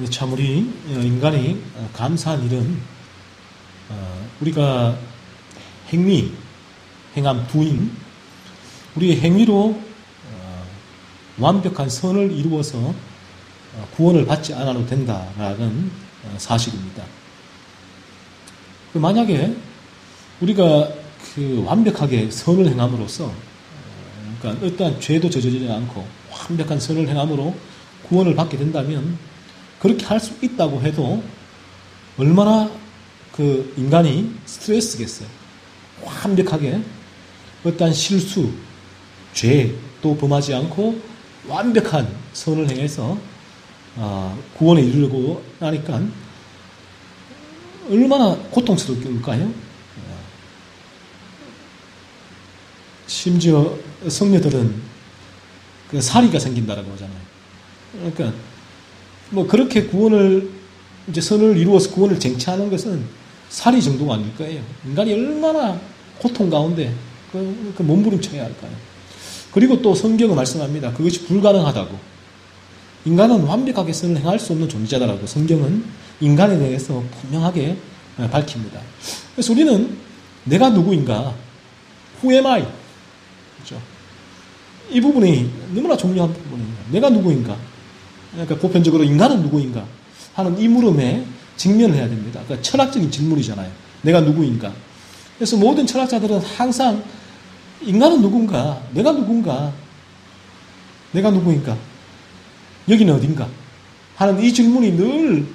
참 우리 인간이 감사한 일은 우리가 행한 부인, 우리의 행위로 완벽한 선을 이루어서 구원을 받지 않아도 된다라는 사실입니다. 만약에 우리가 완벽하게 선을 행함으로써, 그러니까 어떠한 죄도 저지르지 않고 완벽한 선을 행함으로 구원을 받게 된다면, 그렇게 할 수 있다고 해도 얼마나 인간이 스트레스겠어요. 완벽하게 어떠한 실수, 죄도 범하지 않고 완벽한 선을 행해서 구원에 이르려고 하니까 얼마나 고통스러울까요? 심지어 성녀들은 사리가 생긴다라고 하잖아요. 그러니까 그렇게 구원을 이제 선을 이루어서 구원을 쟁취하는 것은 사리 정도가 아닐 거예요. 인간이 얼마나 고통 가운데 몸부림쳐야 할까요? 그리고 또 성경은 말씀합니다. 그것이 불가능하다고. 인간은 완벽하게 선을 행할 수 없는 존재다라고 성경은 인간에 대해서 분명하게 밝힙니다. 그래서 우리는 내가 누구인가? Who am I? 그렇죠? 이 부분이 너무나 중요한 부분입니다. 내가 누구인가? 그러니까 보편적으로 인간은 누구인가? 하는 이 물음에 직면을 해야 됩니다. 그러니까 철학적인 질문이잖아요. 내가 누구인가? 그래서 모든 철학자들은 항상 인간은 누군가? 내가 누군가? 내가 누구인가? 여기는 어딘가? 하는 이 질문이 늘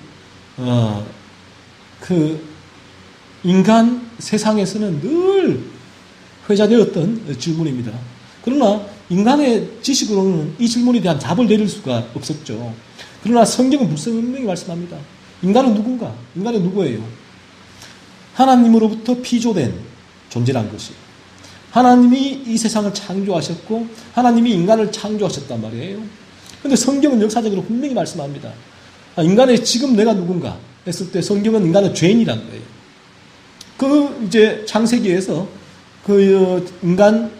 인간 세상에서는 늘 회자되었던 질문입니다. 그러나 인간의 지식으로는 이 질문에 대한 답을 내릴 수가 없었죠. 그러나 성경은 분명히 말씀합니다. 인간은 누군가? 인간은 누구예요? 하나님으로부터 피조된 존재란 것이. 하나님이 이 세상을 창조하셨고 하나님이 인간을 창조하셨단 말이에요. 그런데 성경은 역사적으로 분명히 말씀합니다. 인간의 지금 내가 누군가 했을 때 성경은 인간은 죄인이란 거예요. 이제 창세기에서 인간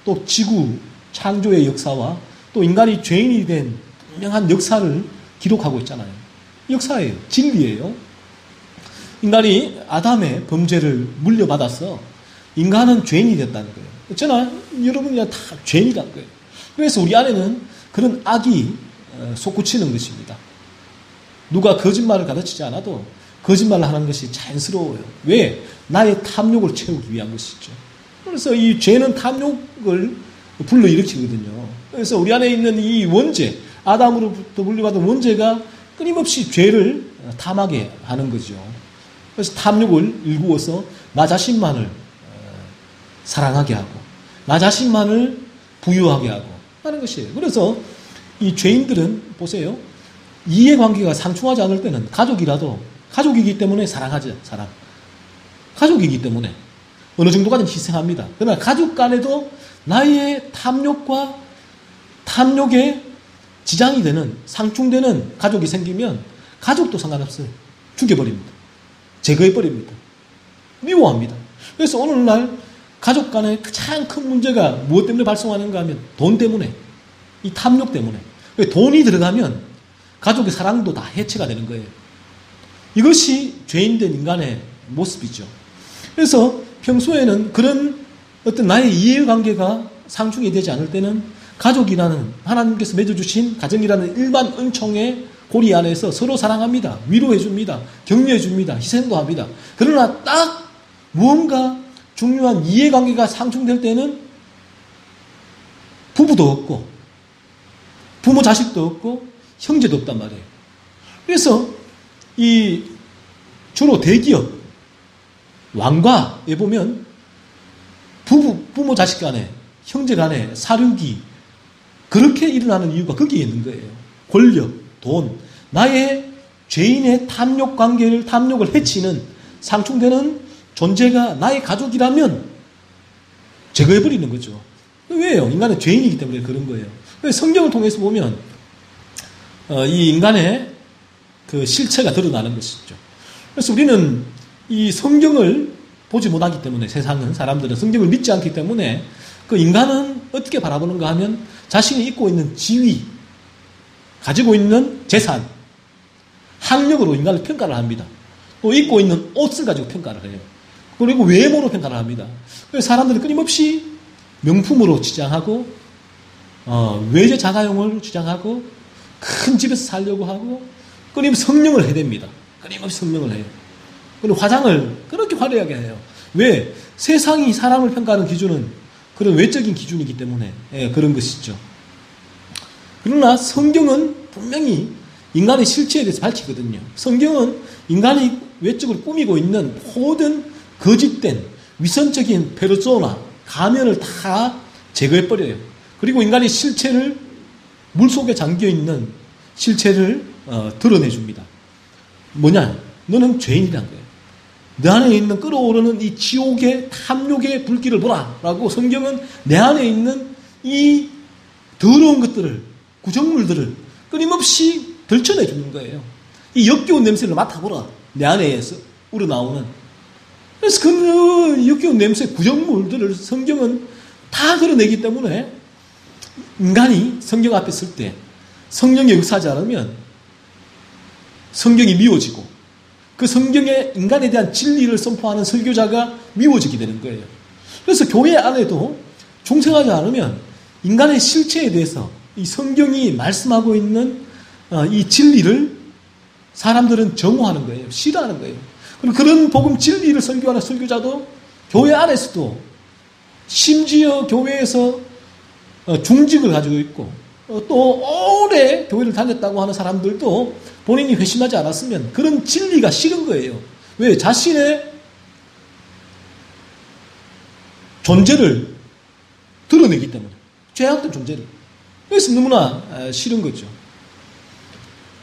또 지구 창조의 역사와 또 인간이 죄인이 된 분명한 역사를 기록하고 있잖아요. 역사예요. 진리예요. 인간이 아담의 범죄를 물려받아서 인간은 죄인이 됐다는 거예요. 저나 여러분이 다 죄인이란 거예요. 그래서 우리 안에는 그런 악이 솟구치는 것입니다. 누가 거짓말을 가르치지 않아도 거짓말을 하는 것이 자연스러워요. 왜? 나의 탐욕을 채우기 위한 것이죠. 그래서 이 죄는 탐욕을 불러일으키거든요. 그래서 우리 안에 있는 이 원죄, 아담으로부터 물려받은 원죄가 끊임없이 죄를 탐하게 하는 거죠. 그래서 탐욕을 일구어서 나 자신만을 사랑하게 하고 나 자신만을 부유하게 하고 하는 것이에요. 그래서 이 죄인들은 보세요. 이해관계가 상충하지 않을 때는 가족이라도 가족이기 때문에 사랑하죠. 사랑. 가족이기 때문에 어느 정도까지는 희생합니다. 그러나 가족 간에도 나의 탐욕과 탐욕에 지장이 되는 상충되는 가족이 생기면 가족도 상관없어요. 죽여버립니다. 제거해버립니다. 미워합니다. 그래서 오늘날 가족 간에 가장 큰 문제가 무엇 때문에 발생하는가 하면 돈 때문에, 이 탐욕 때문에. 돈이 들어가면 가족의 사랑도 다 해체가 되는 거예요. 이것이 죄인된 인간의 모습이죠. 그래서 평소에는 그런 어떤 나의 이해관계가 상충이 되지 않을 때는 가족이라는 하나님께서 맺어주신 가정이라는 일반 은총의 고리 안에서 서로 사랑합니다. 위로해줍니다. 격려해줍니다. 희생도 합니다. 그러나 딱 무언가 중요한 이해관계가 상충될 때는 부부도 없고 부모 자식도 없고 형제도 없단 말이에요. 그래서 이 주로 대기업 왕과에 보면 부모 자식 간에 형제 간에 사륙이 그렇게 일어나는 이유가 거기에 있는 거예요. 권력, 돈, 나의 죄인의 탐욕을 해치는 상충되는 존재가 나의 가족이라면 제거해버리는 거죠. 왜요? 인간은 죄인이기 때문에 그런 거예요. 성경을 통해서 보면 이 인간의 그 실체가 드러나는 것이죠. 그래서 우리는 이 성경을 보지 못하기 때문에 세상은 사람들은 성경을 믿지 않기 때문에 그 인간은 어떻게 바라보는가 하면 자신이 입고 있는 지위, 가지고 있는 재산, 학력으로 인간을 평가를 합니다. 또 입고 있는 옷을 가지고 평가를 해요. 그리고 외모로 평가를 합니다. 그래서 사람들이 끊임없이 명품으로 치장하고 외제 자가용을 주장하고 큰 집에서 살려고 하고 끊임없이 성령을 해댑니다. 끊임없이 성령을 해요. 그리고 화장을 그렇게 화려하게 해요. 왜? 세상이 사람을 평가하는 기준은 그런 외적인 기준이기 때문에 그런 것이죠. 그러나 성경은 분명히 인간의 실체에 대해서 밝히거든요. 성경은 인간이 외적으로 꾸미고 있는 모든 거짓된 위선적인 페르소나, 가면을 다 제거해버려요. 그리고 인간의 실체를 물속에 잠겨있는 실체를 드러내줍니다. 뭐냐? 너는 죄인이란 거예요. 내 안에 있는 끓어오르는 이 지옥의 탐욕의 불길을 보라 라고 성경은 내 안에 있는 이 더러운 것들을, 구정물들을 끊임없이 들춰내 주는 거예요. 이 역겨운 냄새를 맡아보라. 내 안에서 우러나오는. 그래서 그 역겨운 냄새, 구정물들을 성경은 다 드러내기 때문에 인간이 성경 앞에 설 때 성령이 역사하지 않으면 성경이 미워지고 그 성경에 인간에 대한 진리를 선포하는 설교자가 미워지게 되는 거예요. 그래서 교회 안에도 중생하지 않으면 인간의 실체에 대해서 이 성경이 말씀하고 있는 이 진리를 사람들은 정오하는 거예요. 싫어하는 거예요. 그리고 그런 복음 진리를 설교하는 설교자도 교회 안에서도 심지어 교회에서 중직을 가지고 있고 또 오래 교회를 다녔다고 하는 사람들도 본인이 회심하지 않았으면 그런 진리가 싫은 거예요. 왜? 자신의 존재를 드러내기 때문에. 죄악된 존재를. 그래서 너무나 싫은 거죠.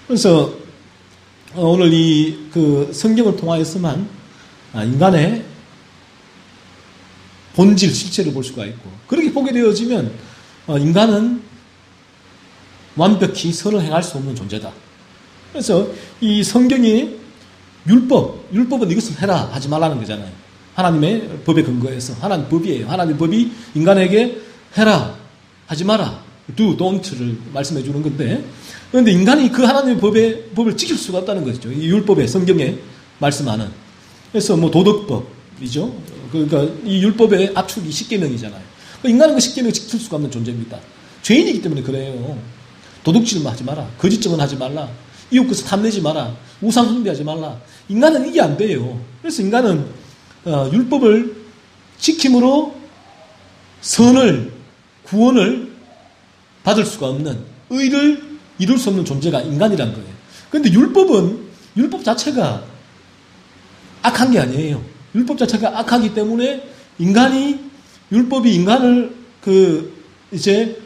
그래서 오늘 그 성경을 통하여서만 인간의 본질, 실체를 볼 수가 있고 그렇게 보게 되어지면 인간은 완벽히 선을 행할 수 없는 존재다. 그래서 이 성경이 율법은 이것을 해라 하지 말라는 거잖아요. 하나님의 법에 근거해서 하나님 법이에요. 하나님 법이 인간에게 해라 하지 마라 do, don't를 말씀해 주는 건데 그런데 인간이 그 하나님의 법을 지킬 수가 없다는 거죠. 이 율법에 성경에 말씀하는. 그래서 뭐 도덕법이죠. 그러니까 이 율법의 압축이 십계명이잖아요. 인간은 그 십계명을 지킬 수가 없는 존재입니다. 죄인이기 때문에 그래요. 도둑질만 하지 마라. 거짓 증언하지 말라. 이웃 것을 탐내지 마라. 우상 숭배하지 말라. 인간은 이게 안 돼요. 그래서 인간은 율법을 지킴으로 선을, 구원을 받을 수가 없는, 의를 이룰 수 없는 존재가 인간이란 거예요. 그런데 율법 자체가 악한 게 아니에요. 율법 자체가 악하기 때문에 율법이 인간을 이제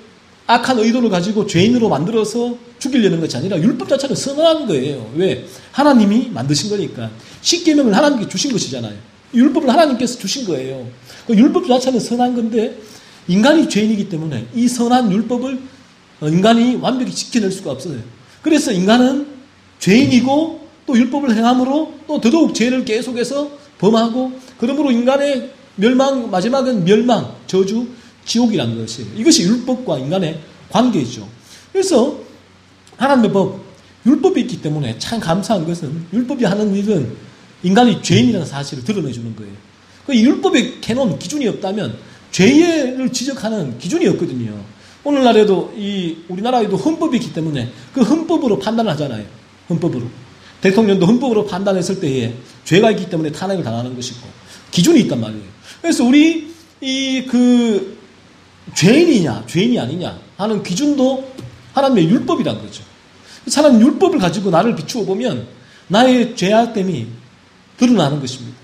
악한 의도를 가지고 죄인으로 만들어서 죽이려는 것이 아니라 율법 자체는 선한 거예요. 왜? 하나님이 만드신 거니까. 십계명을 하나님께 주신 것이잖아요. 율법을 하나님께서 주신 거예요. 그 율법 자체는 선한 건데 인간이 죄인이기 때문에 이 선한 율법을 인간이 완벽히 지켜낼 수가 없어요. 그래서 인간은 죄인이고 또 율법을 행함으로 또 더더욱 죄를 계속해서 범하고 그러므로 인간의 마지막은 멸망, 저주, 지옥이라는 것이에요. 이것이 율법과 인간의 관계이죠. 그래서 하나님의 법, 율법이 있기 때문에 참 감사한 것은 율법이 하는 일은 인간이 죄인이라는 사실을 드러내주는 거예요. 그 율법에 캐놓은 기준이 없다면 죄를 지적하는 기준이 없거든요. 오늘날에도 우리나라에도 헌법이 있기 때문에 그 헌법으로 판단을 하잖아요. 헌법으로. 대통령도 헌법으로 판단했을 때에 죄가 있기 때문에 탄핵을 당하는 것이고 기준이 있단 말이에요. 그래서 죄인이냐, 죄인이 아니냐 하는 기준도 하나님의 율법이란 거죠. 하나님 율법을 가지고 나를 비추어 보면 나의 죄악됨이 드러나는 것입니다.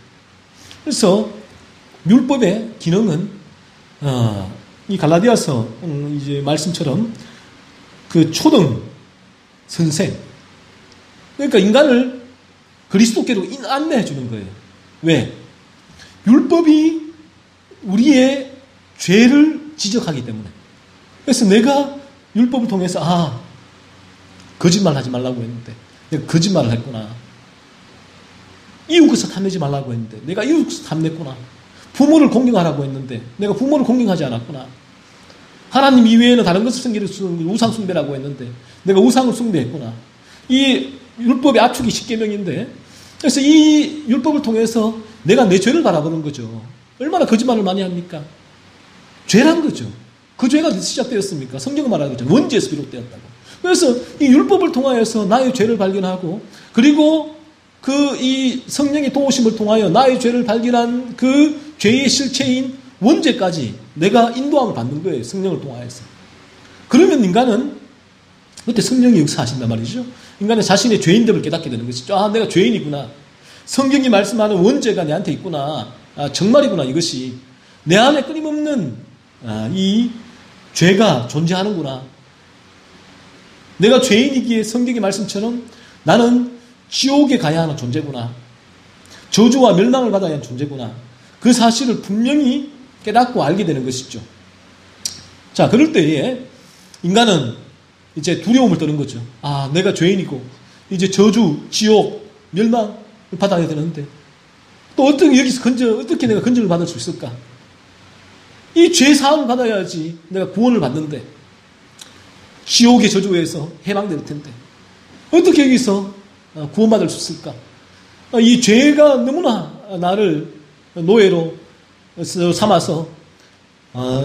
그래서 율법의 기능은 이 갈라디아서 이제 말씀처럼 그 초등 선생, 그러니까 인간을 그리스도께로 안내해 주는 거예요. 왜? 율법이 우리의 죄를 지적하기 때문에. 그래서 내가 율법을 통해서 거짓말 하지 말라고 했는데 내가 거짓말을 했구나. 이웃 것을 탐내지 말라고 했는데 내가 이웃 것을 탐냈구나. 부모를 공경하라고 했는데 내가 부모를 공경하지 않았구나. 하나님 이외에는 다른 것을 섬기는 우상 숭배라고 했는데 내가 우상을 숭배했구나. 이 율법의 압축이 십계명인데, 그래서 이 율법을 통해서 내가 내 죄를 바라보는 거죠. 얼마나 거짓말을 많이 합니까? 죄란 거죠. 그 죄가 어디서 시작되었습니까? 성경은 말하는 거죠. 원죄에서 비롯되었다고. 그래서 이 율법을 통하여서 나의 죄를 발견하고, 그리고 이 성령의 도우심을 통하여 나의 죄를 발견한 그 죄의 실체인 원죄까지 내가 인도함을 받는 거예요. 성령을 통하여서. 그러면 인간은 그때 성령이 역사하신단 말이죠. 인간은 자신의 죄인됨을 깨닫게 되는 것이죠. 아, 내가 죄인이구나. 성경이 말씀하는 원죄가 내한테 있구나. 아, 정말이구나. 이것이 내 안에 끊임없는 이 죄가 존재하는구나. 내가 죄인이기에 성경의 말씀처럼 나는 지옥에 가야 하는 존재구나. 저주와 멸망을 받아야 하는 존재구나. 그 사실을 분명히 깨닫고 알게 되는 것이죠. 자, 그럴 때에 인간은 이제 두려움을 떠는 거죠. 아, 내가 죄인이고 이제 저주, 지옥, 멸망을 받아야 되는데 또 어떻게 여기서 어떻게 내가 건져를 받을 수 있을까? 이 죄 사함을 받아야지 내가 구원을 받는데 지옥의 저주에서 해방될 텐데 어떻게 여기서 구원받을 수 있을까? 이 죄가 너무나 나를 노예로 삼아서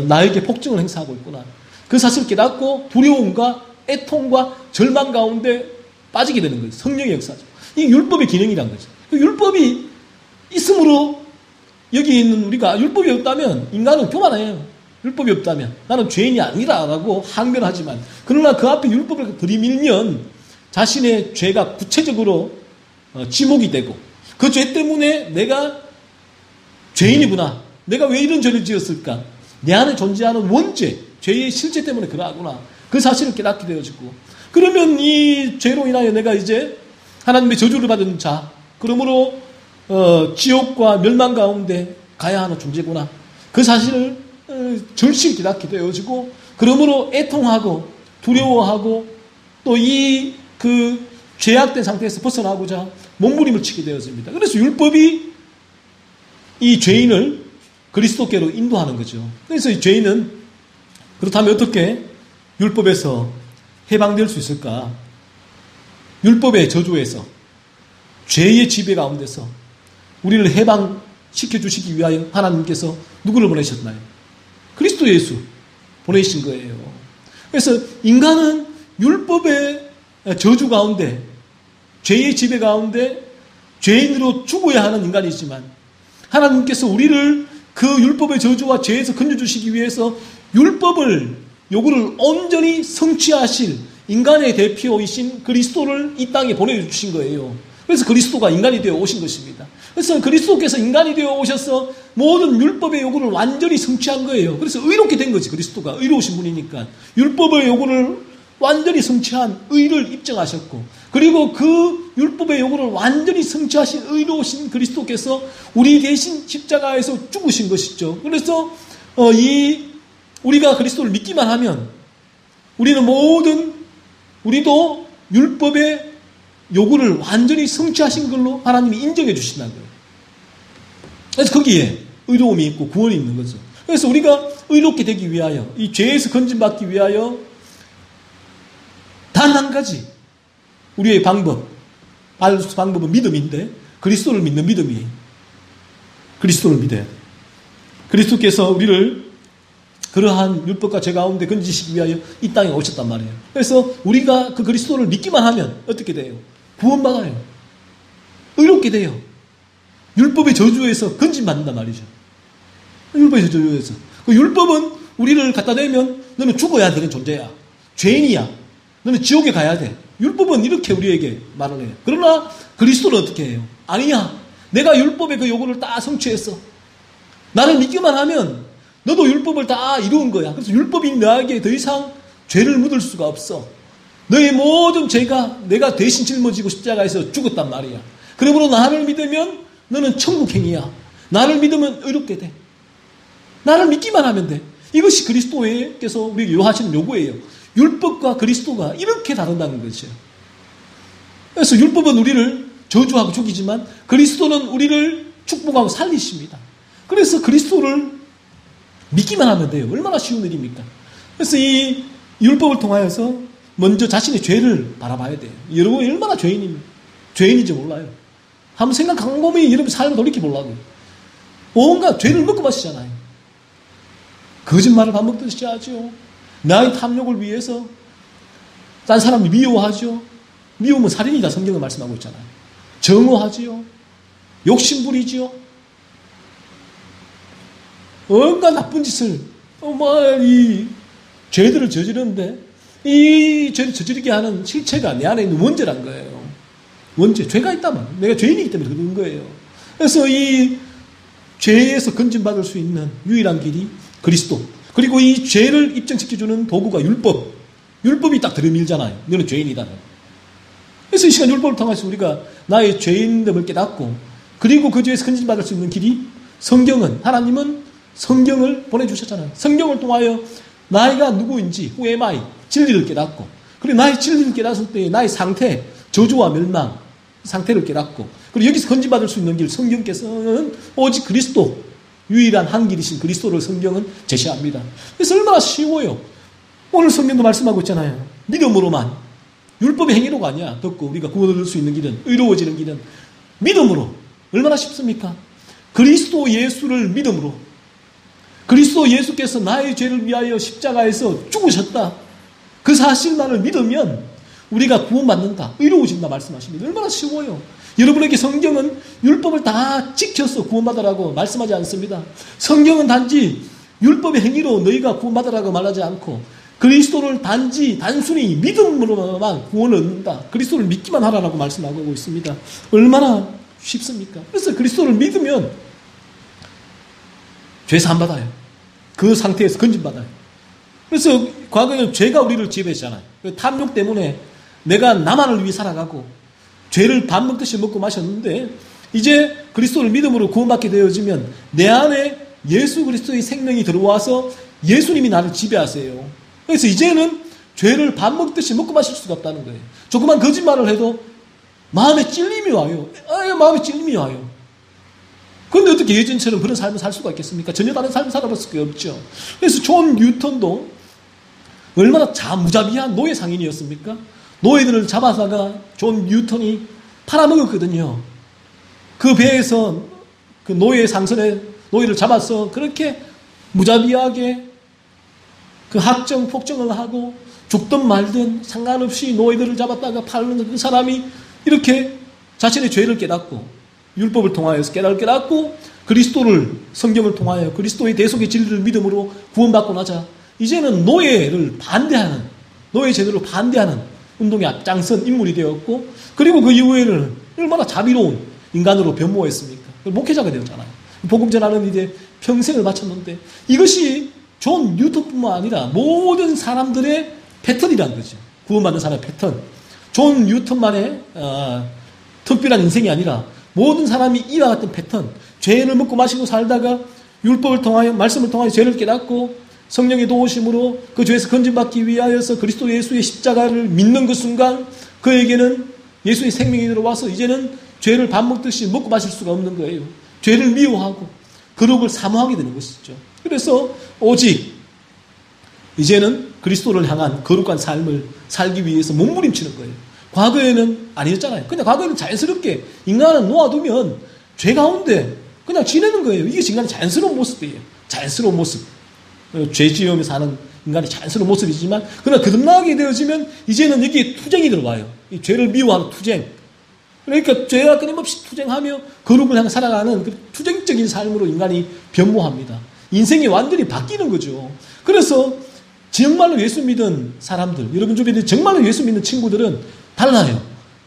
나에게 폭정을 행사하고 있구나. 그 사실을 깨닫고 두려움과 애통과 절망 가운데 빠지게 되는 거예요. 성령의 역사죠. 이게 율법의 기능이란 거죠. 그 율법이 있으므로 여기 있는 우리가 율법이 없다면 인간은 교만해요. 율법이 없다면 나는 죄인이 아니라라고 항변하지만 그러나 그 앞에 율법을 들이밀면 자신의 죄가 구체적으로 지목이 되고 그 죄 때문에 내가 죄인이구나. 내가 왜 이런 죄를 지었을까? 내 안에 존재하는 원죄, 죄의 실체 때문에 그러하구나. 그 사실을 깨닫게 되어지고 그러면 이 죄로 인하여 내가 이제 하나님의 저주를 받은 자, 그러므로 지옥과 멸망 가운데 가야 하는 존재구나. 그 사실을 절실히 깨닫게 되어지고 그러므로 애통하고 두려워하고 또 그 죄악된 상태에서 벗어나고자 몸부림을 치게 되었습니다. 그래서 율법이 이 죄인을 그리스도께로 인도하는 거죠. 그래서 이 죄인은 그렇다면 어떻게 율법에서 해방될 수 있을까? 율법의 저주에서 죄의 지배 가운데서 우리를 해방시켜 주시기 위하여 하나님께서 누구를 보내셨나요? 그리스도 예수 보내신 거예요. 그래서 인간은 율법의 저주 가운데 죄의 지배 가운데 죄인으로 죽어야 하는 인간이지만 하나님께서 우리를 그 율법의 저주와 죄에서 건져주시기 위해서 율법을 요구를 온전히 성취하실 인간의 대표이신 그리스도를 이 땅에 보내주신 거예요. 그래서 그리스도가 인간이 되어 오신 것입니다. 그래서 그리스도께서 인간이 되어 오셔서 모든 율법의 요구를 완전히 성취한 거예요. 그래서 의롭게 된 거지. 그리스도가 의로우신 분이니까 율법의 요구를 완전히 성취한 의를 입증하셨고 그리고 그 율법의 요구를 완전히 성취하신 의로우신 그리스도께서 우리 대신 십자가에서 죽으신 것이죠. 그래서 우리가 그리스도를 믿기만 하면 우리도 율법의 요구를 완전히 성취하신 걸로 하나님이 인정해 주신다는 거예요. 그래서 거기에 의로움이 있고 구원이 있는 거죠. 그래서 우리가 의롭게 되기 위하여 이 죄에서 건진받기 위하여 단 한 가지 우리의 방법은 믿음인데 그리스도를 믿는 믿음이에요. 그리스도를 믿어야 돼요. 그리스도께서 우리를 그러한 율법과 죄 가운데 건지시기 위하여 이 땅에 오셨단 말이에요. 그래서 우리가 그 그리스도를 믿기만 하면 어떻게 돼요? 구원받아요. 의롭게 돼요. 율법의 저주에서 건진받는단 말이죠. 율법의 저주에서. 그 율법은 우리를 갖다 대면 너는 죽어야 되는 존재야. 죄인이야. 너는 지옥에 가야 돼. 율법은 이렇게 우리에게 말을 해요. 그러나 그리스도는 어떻게 해요? 아니야. 내가 율법의 그 요구를 다 성취했어. 나를 믿기만 하면 너도 율법을 다 이루은 거야. 그래서 율법이 너에게 더 이상 죄를 묻을 수가 없어. 너의 모든 죄가 내가 대신 짊어지고 십자가에서 죽었단 말이야. 그러므로 나를 믿으면 너는 천국행이야. 나를 믿으면 의롭게 돼. 나를 믿기만 하면 돼. 이것이 그리스도께서 우리에게 요하시는 요구예요. 율법과 그리스도가 이렇게 다른다는 것이에요. 그래서 율법은 우리를 저주하고 죽이지만 그리스도는 우리를 축복하고 살리십니다. 그래서 그리스도를 믿기만 하면 돼요. 얼마나 쉬운 일입니까? 그래서 이 율법을 통하여서 먼저 자신의 죄를 바라봐야 돼요. 여러분이 얼마나 죄인인지 몰라요. 한번 생각한 곰이 여러분 삶을 돌이켜보려고요. 온갖 죄를 먹고 마시잖아요. 거짓말을 밥 먹듯이 하죠. 나의 탐욕을 위해서 딴 사람이 미워하죠. 미우면 살인이다 성경은 말씀하고 있잖아요. 정오하지요. 욕심부리지요. 온갖 나쁜 짓을 이 죄들을 저지르는데 이 죄를 저지르게 하는 실체가 내 안에 있는 원죄란 거예요. 원죄, 죄가 있다면 내가 죄인이기 때문에 그런 거예요. 그래서 이 죄에서 건진받을 수 있는 유일한 길이 그리스도, 그리고 이 죄를 입증시켜주는 도구가 율법. 율법이 딱 들이밀잖아요. 너는 죄인이다. 그래서 이 시간 율법을 통해서 우리가 나의 죄인됨을 깨닫고, 그리고 그 죄에서 건진받을 수 있는 길이 성경은, 하나님은 성경을 보내주셨잖아요. 성경을 통하여 나이가 누구인지, who am I? 진리를 깨닫고, 그리고 나의 진리를 깨닫을 때 나의 상태, 저주와 멸망, 상태를 깨닫고, 그리고 여기서 건진받을 수 있는 길, 성경께서는 오직 그리스도, 유일한 한 길이신 그리스도를 성경은 제시합니다. 그래서 얼마나 쉬워요. 오늘 성경도 말씀하고 있잖아요. 믿음으로만, 율법의 행위로가 아니야. 듣고 우리가 구원 얻을 수 있는 길은, 의로워지는 길은 믿음으로. 얼마나 쉽습니까? 그리스도 예수를 믿음으로. 그리스도 예수께서 나의 죄를 위하여 십자가에서 죽으셨다. 그 사실만을 믿으면 우리가 구원받는다, 의로워진다 말씀하십니다. 얼마나 쉬워요. 여러분에게 성경은 율법을 다 지켜서 구원받으라고 말씀하지 않습니다. 성경은 단지 율법의 행위로 너희가 구원받으라고 말하지 않고 그리스도를 단순히 믿음으로만 구원을 얻는다. 그리스도를 믿기만 하라고 말씀하고 있습니다. 얼마나 쉽습니까? 그래서 그리스도를 믿으면 죄 사함받아요. 그 상태에서 건진받아요. 그래서 과거에는 죄가 우리를 지배했잖아요. 탐욕 때문에 내가 나만을 위해 살아가고 죄를 밥 먹듯이 먹고 마셨는데, 이제 그리스도를 믿음으로 구원받게 되어지면 내 안에 예수 그리스도의 생명이 들어와서 예수님이 나를 지배하세요. 그래서 이제는 죄를 밥 먹듯이 먹고 마실 수가 없다는 거예요. 조그만 거짓말을 해도 마음에 찔림이 와요. 마음에 찔림이 와요. 그런데 어떻게 예전처럼 그런 삶을 살 수가 있겠습니까? 전혀 다른 삶을 살아볼 수가 없죠. 그래서 존 뉴턴도 얼마나 무자비한 노예 상인이었습니까? 노예들을 잡아다가 존 뉴턴이 팔아먹었거든요. 그 배에서 그 노예 상선에 노예를 잡아서 그렇게 무자비하게 그 학정, 폭정을 하고 죽든 말든 상관없이 노예들을 잡았다가 팔는 그 사람이 이렇게 자신의 죄를 깨닫고 율법을 통하여서 깨닫고 그리스도를, 성경을 통하여 그리스도의 대속의 진리를 믿음으로 구원받고 나자 이제는 노예를 반대하는, 노예 제도를 반대하는 운동에 앞장선 인물이 되었고, 그리고 그 이후에는 얼마나 자비로운 인간으로 변모했습니까? 목회자가 되었잖아요. 복음 전하는 이제 평생을 바쳤는데, 이것이 존 뉴턴뿐만 아니라 모든 사람들의 패턴이라는 거죠. 구원받는 사람의 패턴. 존 뉴턴만의 특별한 인생이 아니라 모든 사람이 이와 같은 패턴, 죄를 먹고 마시고 살다가 율법을 통하여, 말씀을 통하여 죄를 깨닫고 성령의 도우심으로 그 죄에서 건진받기 위하여서 그리스도 예수의 십자가를 믿는 그 순간 그에게는 예수의 생명이 들어와서 이제는 죄를 밥 먹듯이 먹고 마실 수가 없는 거예요. 죄를 미워하고 거룩을 사모하게 되는 것이죠. 그래서 오직 이제는 그리스도를 향한 거룩한 삶을 살기 위해서 몸부림치는 거예요. 과거에는 아니었잖아요. 그냥 과거에는 자연스럽게 인간은 놓아두면 죄 가운데 그냥 지내는 거예요. 이게 인간의 자연스러운 모습이에요. 자연스러운 모습. 죄 지으며 사는 인간의 자연스러운 모습이지만, 그러나 거듭나게 되어지면 이제는 여기에 투쟁이 들어와요. 이 죄를 미워하는 투쟁. 그러니까 죄와 끊임없이 투쟁하며 거룩을 향해 살아가는 그 투쟁적인 삶으로 인간이 변모합니다. 인생이 완전히 바뀌는 거죠. 그래서 정말로 예수 믿은 사람들, 여러분 주변에 정말로 예수 믿는 친구들은 달라요.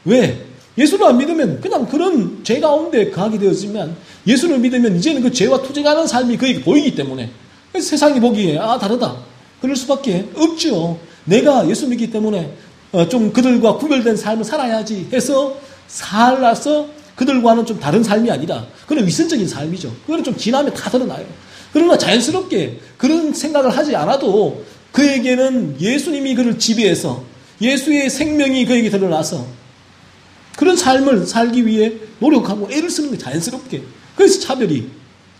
왜? 예수를 안 믿으면 그냥 그런 죄 가운데 가게 되었지만, 예수를 믿으면 이제는 그 죄와 투쟁하는 삶이 그에게 보이기 때문에, 그래서 세상이 보기에 다르다, 그럴 수밖에 없죠. 내가 예수 믿기 때문에 좀 그들과 구별된 삶을 살아야지 해서 살아서 그들과는 좀 다른 삶이 아니라 그건 위선적인 삶이죠. 그거는 좀 지나면 다 드러나요. 그러나 자연스럽게 그런 생각을 하지 않아도 그에게는 예수님이 그를 지배해서 예수의 생명이 그에게 드러나서 그런 삶을 살기 위해 노력하고 애를 쓰는 게 자연스럽게. 그래서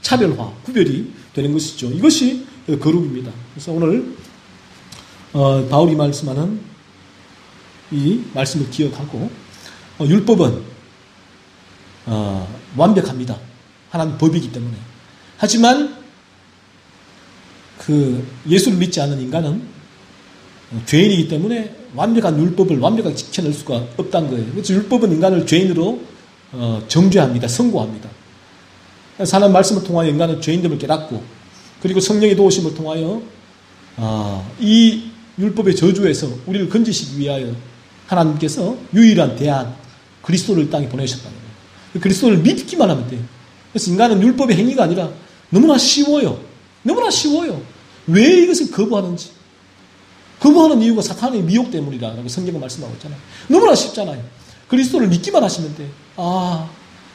차별화, 구별이 되는 것이죠. 이것이 거룩입니다. 그래서 오늘 바울이 말씀하는 이 말씀을 기억하고 율법은 완벽합니다. 하나님 법이기 때문에. 하지만 그 예수를 믿지 않는 인간은 죄인이기 때문에 완벽한 율법을 완벽하게 지켜낼 수가 없다는 거예요. 그래서 율법은 인간을 죄인으로 정죄합니다. 선고합니다. 하나님 말씀을 통하여 인간은 죄인됨을 깨닫고 그리고 성령의 도우심을 통하여 이 율법의 저주에서 우리를 건지시기 위하여 하나님께서 유일한 대안 그리스도를 땅에 보내셨다는 거예요. 그리스도를 믿기만 하면 돼요. 그래서 인간은 율법의 행위가 아니라 너무나 쉬워요. 너무나 쉬워요. 왜 이것을 거부하는지. 거부하는 이유가 사탄의 미혹 때문이라고 성경은 말씀하고 있잖아요. 너무나 쉽잖아요. 그리스도를 믿기만 하시면 돼요.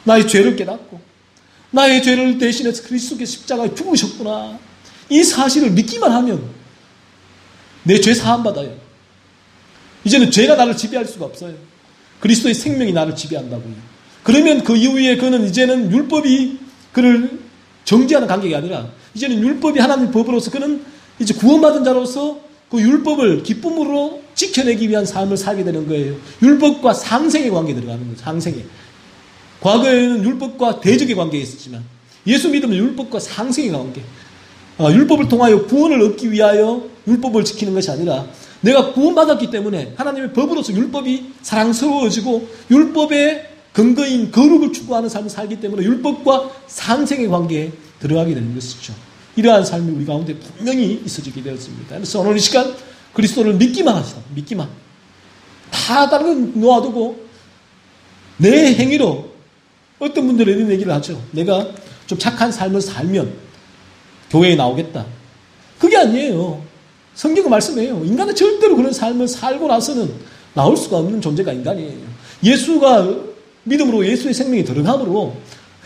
나의 죄를 깨닫고 나의 죄를 대신해서 그리스도께서 십자가에 죽으셨구나. 이 사실을 믿기만 하면 내 죄 사함받아요. 이제는 죄가 나를 지배할 수가 없어요. 그리스도의 생명이 나를 지배한다고요. 그러면 그 이후에 그는 이제는 율법이 그를 정죄하는 관계가 아니라 이제는 율법이 하나님의 법으로서 그는 이제 구원받은 자로서 그 율법을 기쁨으로 지켜내기 위한 삶을 살게 되는 거예요. 율법과 상생의 관계에 들어가는 거죠. 상생의. 과거에는 율법과 대적의 관계에 있었지만 예수 믿으면 율법과 상생의 관계. 율법을 통하여 구원을 얻기 위하여 율법을 지키는 것이 아니라 내가 구원받았기 때문에 하나님의 법으로서 율법이 사랑스러워지고 율법의 근거인 거룩을 추구하는 삶을 살기 때문에 율법과 상생의 관계에 들어가게 되는 것이죠. 이러한 삶이 우리 가운데 분명히 있어지게 되었습니다. 그래서 오늘 이 시간 그리스도를 믿기만 하시다. 믿기만. 다 다른 건 놓아두고 내 행위로 어떤 분들은 이런 얘기를 하죠. 내가 좀 착한 삶을 살면 교회에 나오겠다. 그게 아니에요. 성경은 말씀해요. 인간은 절대로 그런 삶을 살고 나서는 나올 수가 없는 존재가 인간이에요. 예수가 믿음으로 예수의 생명이 들어감으로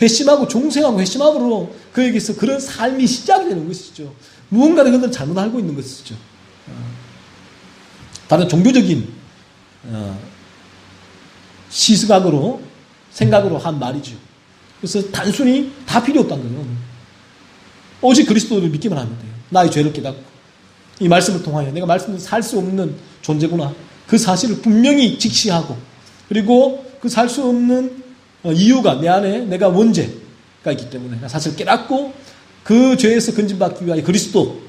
회심하고 중생하고 회심함으로 그에게서 그런 삶이 시작이 되는 것이죠. 무언가를 그들은 잘못 알고 있는 것이죠. 다른 종교적인 시각으로 생각으로 한 말이죠. 그래서 단순히 다 필요 없다는 거예요. 오직 그리스도를 믿기만 하면 돼요. 나의 죄를 깨닫고 이 말씀을 통하여 내가 말씀을 살 수 없는 존재구나. 그 사실을 분명히 직시하고 그리고 그 살 수 없는 이유가 내 안에 내가 원죄가 있기 때문에 사실 깨닫고 그 죄에서 건진받기 위하여 그리스도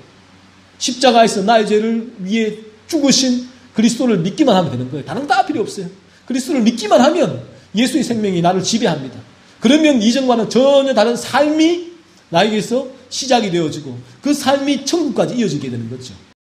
십자가에서 나의 죄를 위해 죽으신 그리스도를 믿기만 하면 되는 거예요. 다른 거 다 필요 없어요. 그리스도를 믿기만 하면 예수의 생명이 나를 지배합니다. 그러면 이전과는 전혀 다른 삶이 나에게서 시작이 되어지고 그 삶이 천국까지 이어지게 되는 거죠.